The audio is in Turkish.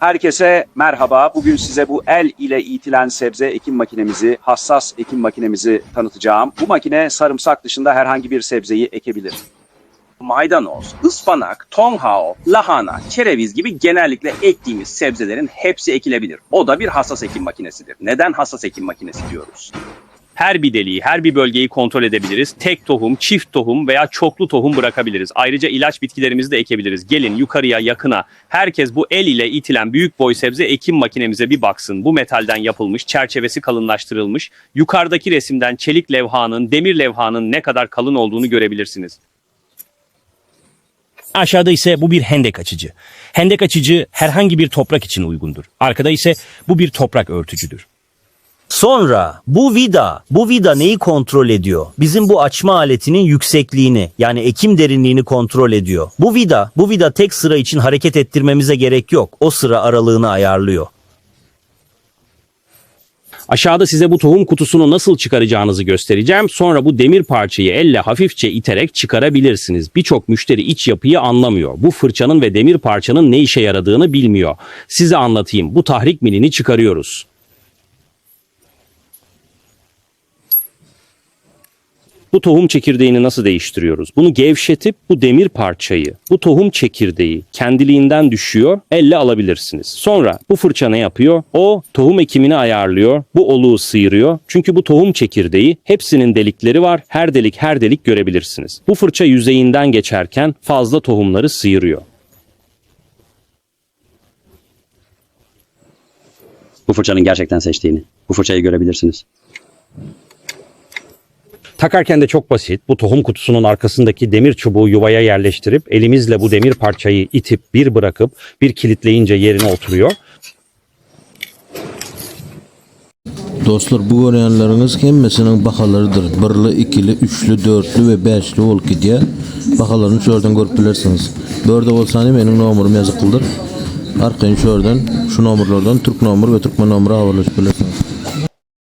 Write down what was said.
Herkese merhaba. Bugün size bu el ile itilen sebze ekim makinemizi, hassas ekim makinemizi tanıtacağım. Bu makine sarımsak dışında herhangi bir sebzeyi ekebilir. Maydanoz, ıspanak, tonghao, lahana, kereviz gibi genellikle ektiğimiz sebzelerin hepsi ekilebilir. O da bir hassas ekim makinesidir. Neden hassas ekim makinesi diyoruz? Her bir deliği, her bir bölgeyi kontrol edebiliriz. Tek tohum, çift tohum veya çoklu tohum bırakabiliriz. Ayrıca ilaç bitkilerimizi de ekebiliriz. Gelin yukarıya, yakına. Herkes bu el ile itilen büyük boy sebze ekim makinemize bir baksın. Bu metalden yapılmış, çerçevesi kalınlaştırılmış. Yukarıdaki resimden çelik levhanın, demir levhanın ne kadar kalın olduğunu görebilirsiniz. Aşağıda ise bu bir hendek açıcı. Hendek açıcı herhangi bir toprak için uygundur. Arkada ise bu bir toprak örtücüdür. Sonra bu vida neyi kontrol ediyor? Bizim bu açma aletinin yüksekliğini, yani ekim derinliğini kontrol ediyor. Bu vida tek sıra için hareket ettirmemize gerek yok. O sıra aralığını ayarlıyor. Aşağıda size bu tohum kutusunu nasıl çıkaracağınızı göstereceğim. Sonra bu demir parçayı elle hafifçe iterek çıkarabilirsiniz. Birçok müşteri iç yapıyı anlamıyor. Bu fırçanın ve demir parçanın ne işe yaradığını bilmiyor. Size anlatayım. Bu tahrik milini çıkarıyoruz. Bu tohum çekirdeğini nasıl değiştiriyoruz? Bunu gevşetip bu demir parçayı, bu tohum çekirdeği kendiliğinden düşüyor, elle alabilirsiniz. Sonra bu fırça ne yapıyor? O tohum ekimini ayarlıyor, bu oluğu sıyırıyor. Çünkü bu tohum çekirdeği hepsinin delikleri var, her delik görebilirsiniz. Bu fırça yüzeyinden geçerken fazla tohumları sıyırıyor. Bu fırçanın gerçekten seçtiğini, bu fırçayı görebilirsiniz. Takarken de çok basit. Bu tohum kutusunun arkasındaki demir çubuğu yuvaya yerleştirip elimizle bu demir parçayı itip bir bırakıp bir kilitleyince yerine oturuyor. Dostlar, bu görenleriniz hemmesinin bakalarıdır. 1'li, 2'li, 3'lü, 4'lü ve 5'li olup gidiyor. Bakalarını şuradan görüp bilirsiniz. Böyle olsa benim nomurum yazıklıdır. Arkayın şuradan, şu nomurlardan Türk nomuru ve Türkmen nomuru havalaşıp bilirsiniz.